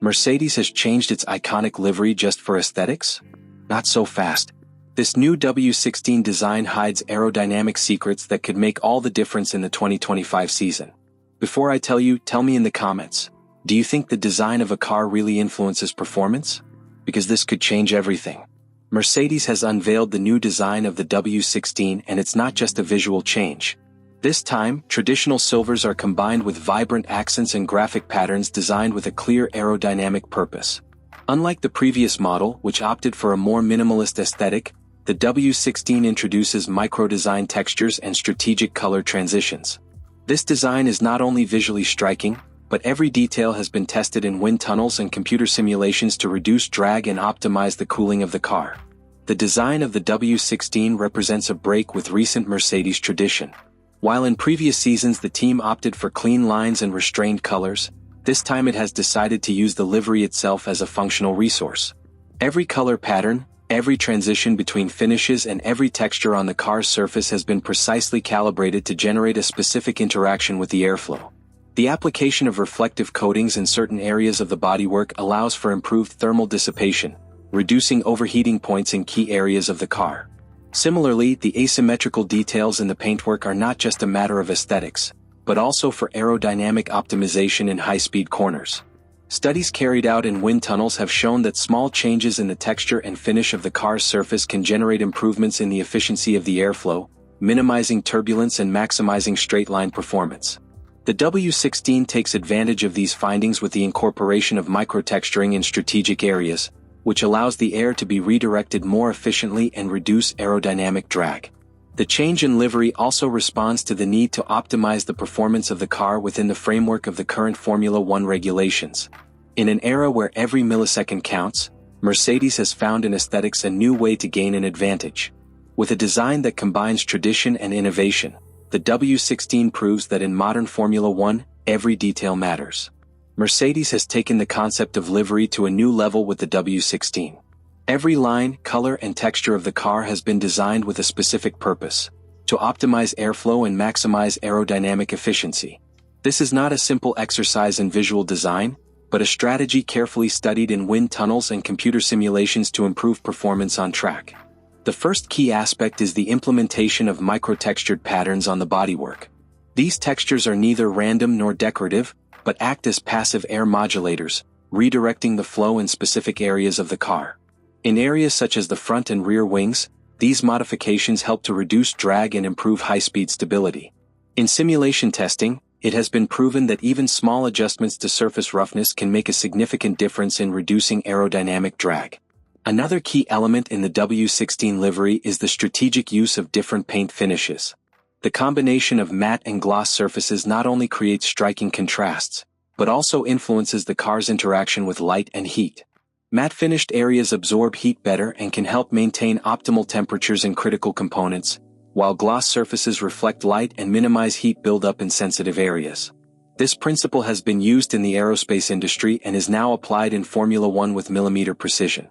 Mercedes has changed its iconic livery just for aesthetics? Not so fast. This new W16 design hides aerodynamic secrets that could make all the difference in the 2025 season. Before I tell you, tell me in the comments. Do you think the design of a car really influences performance? Because this could change everything. Mercedes has unveiled the new design of the W16, and it's not just a visual change. This time, traditional silvers are combined with vibrant accents and graphic patterns designed with a clear aerodynamic purpose. Unlike the previous model, which opted for a more minimalist aesthetic, the W16 introduces micro-design textures and strategic color transitions. This design is not only visually striking, but every detail has been tested in wind tunnels and computer simulations to reduce drag and optimize the cooling of the car. The design of the W16 represents a break with recent Mercedes tradition. While in previous seasons the team opted for clean lines and restrained colors, this time it has decided to use the livery itself as a functional resource. Every color pattern, every transition between finishes and every texture on the car's surface has been precisely calibrated to generate a specific interaction with the airflow. The application of reflective coatings in certain areas of the bodywork allows for improved thermal dissipation, reducing overheating points in key areas of the car. Similarly, the asymmetrical details in the paintwork are not just a matter of aesthetics, but also for aerodynamic optimization in high-speed corners. Studies carried out in wind tunnels have shown that small changes in the texture and finish of the car's surface can generate improvements in the efficiency of the airflow, minimizing turbulence and maximizing straight-line performance. The W16 takes advantage of these findings with the incorporation of microtexturing in strategic areas, which allows the air to be redirected more efficiently and reduce aerodynamic drag. The change in livery also responds to the need to optimize the performance of the car within the framework of the current Formula One regulations. In an era where every millisecond counts, Mercedes has found in aesthetics a new way to gain an advantage. With a design that combines tradition and innovation, the W16 proves that in modern Formula One, every detail matters. Mercedes has taken the concept of livery to a new level with the W16. Every line, color and texture of the car has been designed with a specific purpose: to optimize airflow and maximize aerodynamic efficiency. This is not a simple exercise in visual design, but a strategy carefully studied in wind tunnels and computer simulations to improve performance on track. The first key aspect is the implementation of microtextured patterns on the bodywork. These textures are neither random nor decorative, but act as passive air modulators, redirecting the flow in specific areas of the car. In areas such as the front and rear wings, these modifications help to reduce drag and improve high-speed stability. In simulation testing, it has been proven that even small adjustments to surface roughness can make a significant difference in reducing aerodynamic drag. Another key element in the W16 livery is the strategic use of different paint finishes. The combination of matte and gloss surfaces not only creates striking contrasts, but also influences the car's interaction with light and heat. Matte finished areas absorb heat better and can help maintain optimal temperatures in critical components, while gloss surfaces reflect light and minimize heat buildup in sensitive areas. This principle has been used in the aerospace industry and is now applied in Formula One with millimeter precision.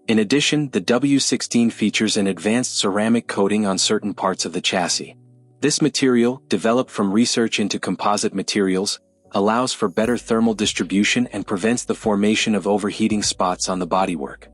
In addition, the W16 features an advanced ceramic coating on certain parts of the chassis. This material, developed from research into composite materials, allows for better thermal distribution and prevents the formation of overheating spots on the bodywork.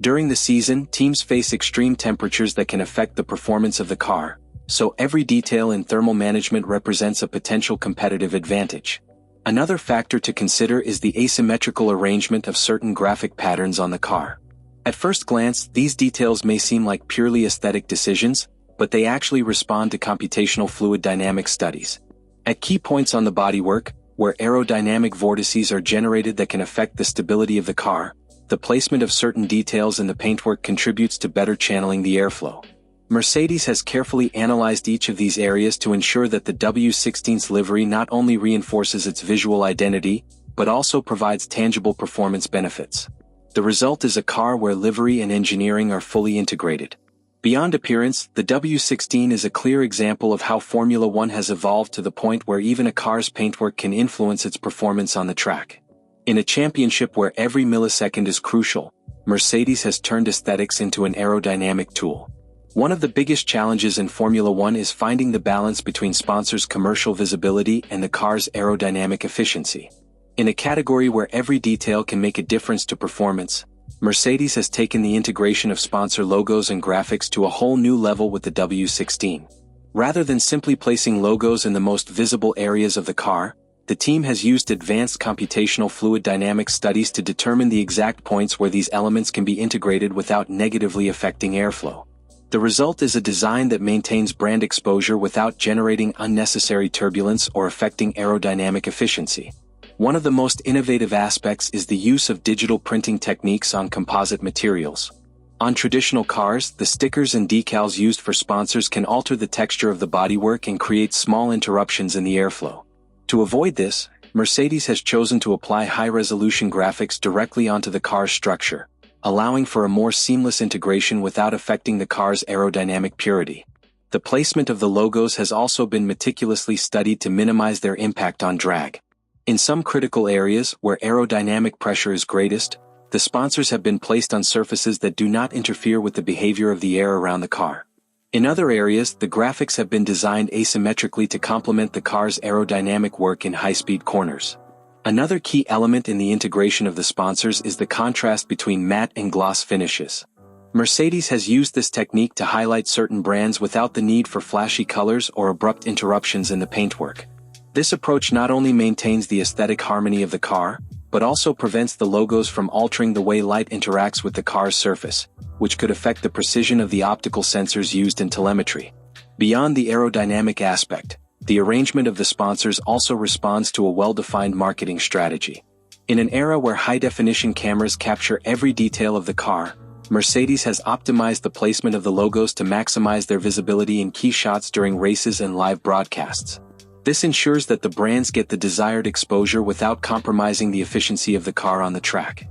During the season, teams face extreme temperatures that can affect the performance of the car, so every detail in thermal management represents a potential competitive advantage. Another factor to consider is the asymmetrical arrangement of certain graphic patterns on the car. At first glance, these details may seem like purely aesthetic decisions, but they actually respond to computational fluid dynamics studies. At key points on the bodywork, where aerodynamic vortices are generated that can affect the stability of the car, the placement of certain details in the paintwork contributes to better channeling the airflow. Mercedes has carefully analyzed each of these areas to ensure that the W16's livery not only reinforces its visual identity, but also provides tangible performance benefits. The result is a car where livery and engineering are fully integrated. Beyond appearance, the W16 is a clear example of how Formula One has evolved to the point where even a car's paintwork can influence its performance on the track. In a championship where every millisecond is crucial, Mercedes has turned aesthetics into an aerodynamic tool. One of the biggest challenges in Formula One is finding the balance between sponsors' commercial visibility and the car's aerodynamic efficiency. In a category where every detail can make a difference to performance, Mercedes has taken the integration of sponsor logos and graphics to a whole new level with the W16. Rather than simply placing logos in the most visible areas of the car, the team has used advanced computational fluid dynamics studies to determine the exact points where these elements can be integrated without negatively affecting airflow. The result is a design that maintains brand exposure without generating unnecessary turbulence or affecting aerodynamic efficiency. One of the most innovative aspects is the use of digital printing techniques on composite materials. On traditional cars, the stickers and decals used for sponsors can alter the texture of the bodywork and create small interruptions in the airflow. To avoid this, Mercedes has chosen to apply high-resolution graphics directly onto the car's structure, allowing for a more seamless integration without affecting the car's aerodynamic purity. The placement of the logos has also been meticulously studied to minimize their impact on drag. In some critical areas where aerodynamic pressure is greatest, the sponsors have been placed on surfaces that do not interfere with the behavior of the air around the car. In other areas, the graphics have been designed asymmetrically to complement the car's aerodynamic work in high-speed corners. Another key element in the integration of the sponsors is the contrast between matte and gloss finishes. Mercedes has used this technique to highlight certain brands without the need for flashy colors or abrupt interruptions in the paintwork. This approach not only maintains the aesthetic harmony of the car, but also prevents the logos from altering the way light interacts with the car's surface, which could affect the precision of the optical sensors used in telemetry. Beyond the aerodynamic aspect, the arrangement of the sponsors also responds to a well-defined marketing strategy. In an era where high-definition cameras capture every detail of the car, Mercedes has optimized the placement of the logos to maximize their visibility in key shots during races and live broadcasts. This ensures that the brands get the desired exposure without compromising the efficiency of the car on the track.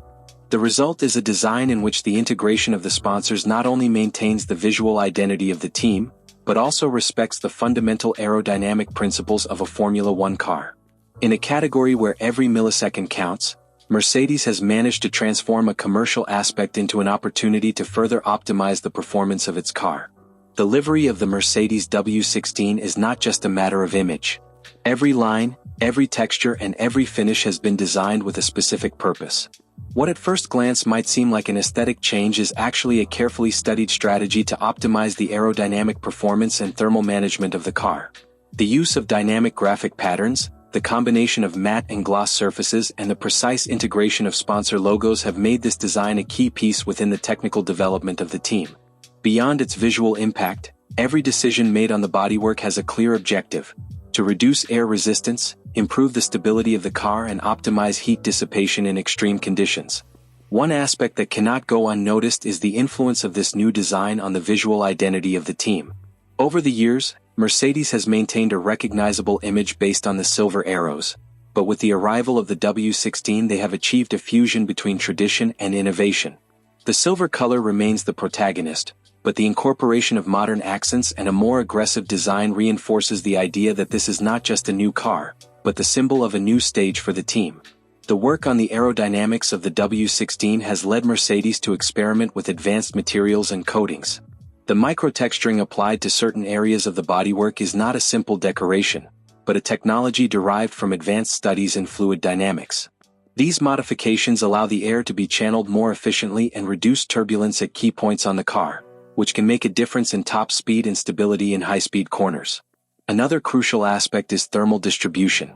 The result is a design in which the integration of the sponsors not only maintains the visual identity of the team, but also respects the fundamental aerodynamic principles of a Formula One car. In a category where every millisecond counts, Mercedes has managed to transform a commercial aspect into an opportunity to further optimize the performance of its car. The livery of the Mercedes W16 is not just a matter of image. Every line, every texture and every finish has been designed with a specific purpose. What at first glance might seem like an aesthetic change is actually a carefully studied strategy to optimize the aerodynamic performance and thermal management of the car. The use of dynamic graphic patterns, the combination of matte and gloss surfaces and the precise integration of sponsor logos have made this design a key piece within the technical development of the team. Beyond its visual impact, every decision made on the bodywork has a clear objective: to reduce air resistance, improve the stability of the car and optimize heat dissipation in extreme conditions. One aspect that cannot go unnoticed is the influence of this new design on the visual identity of the team. Over the years, Mercedes has maintained a recognizable image based on the silver arrows, but with the arrival of the W16 they have achieved a fusion between tradition and innovation. The silver color remains the protagonist, but the incorporation of modern accents and a more aggressive design reinforces the idea that this is not just a new car, but the symbol of a new stage for the team. The work on the aerodynamics of the W16 has led Mercedes to experiment with advanced materials and coatings. The microtexturing applied to certain areas of the bodywork is not a simple decoration, but a technology derived from advanced studies in fluid dynamics. These modifications allow the air to be channeled more efficiently and reduce turbulence at key points on the car, which can make a difference in top speed and stability in high-speed corners. Another crucial aspect is thermal distribution.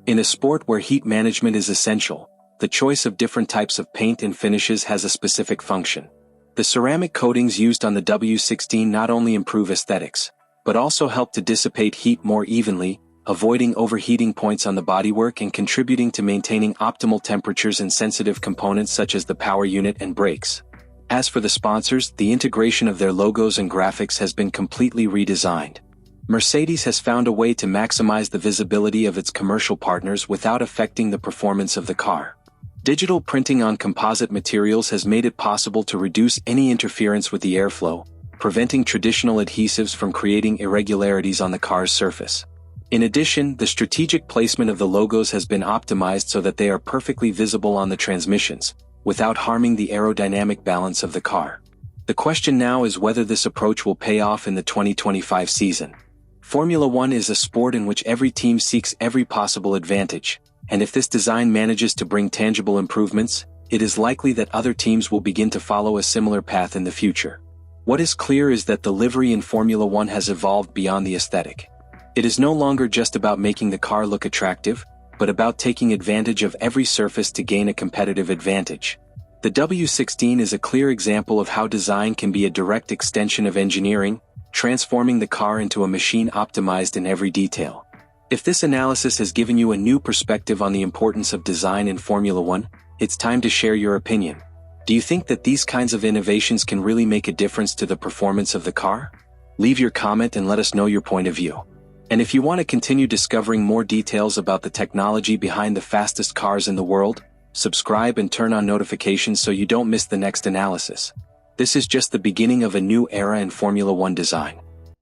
In a sport where heat management is essential, the choice of different types of paint and finishes has a specific function. The ceramic coatings used on the W16 not only improve aesthetics, but also help to dissipate heat more evenly, avoiding overheating points on the bodywork and contributing to maintaining optimal temperatures in sensitive components such as the power unit and brakes. As for the sponsors, the integration of their logos and graphics has been completely redesigned. Mercedes has found a way to maximize the visibility of its commercial partners without affecting the performance of the car. Digital printing on composite materials has made it possible to reduce any interference with the airflow, preventing traditional adhesives from creating irregularities on the car's surface. In addition, the strategic placement of the logos has been optimized so that they are perfectly visible on the transmissions, without harming the aerodynamic balance of the car. The question now is whether this approach will pay off in the 2025 season. Formula One is a sport in which every team seeks every possible advantage, And if this design manages to bring tangible improvements, it is likely that other teams will begin to follow a similar path in the future. What is clear is that the livery in Formula One has evolved beyond the aesthetic. It is no longer just about making the car look attractive, but about taking advantage of every surface to gain a competitive advantage. The W16 is a clear example of how design can be a direct extension of engineering, transforming the car into a machine optimized in every detail. If this analysis has given you a new perspective on the importance of design in Formula One, it's time to share your opinion. Do you think that these kinds of innovations can really make a difference to the performance of the car? Leave your comment and let us know your point of view. And if you want to continue discovering more details about the technology behind the fastest cars in the world, subscribe and turn on notifications so you don't miss the next analysis. This is just the beginning of a new era in Formula One design.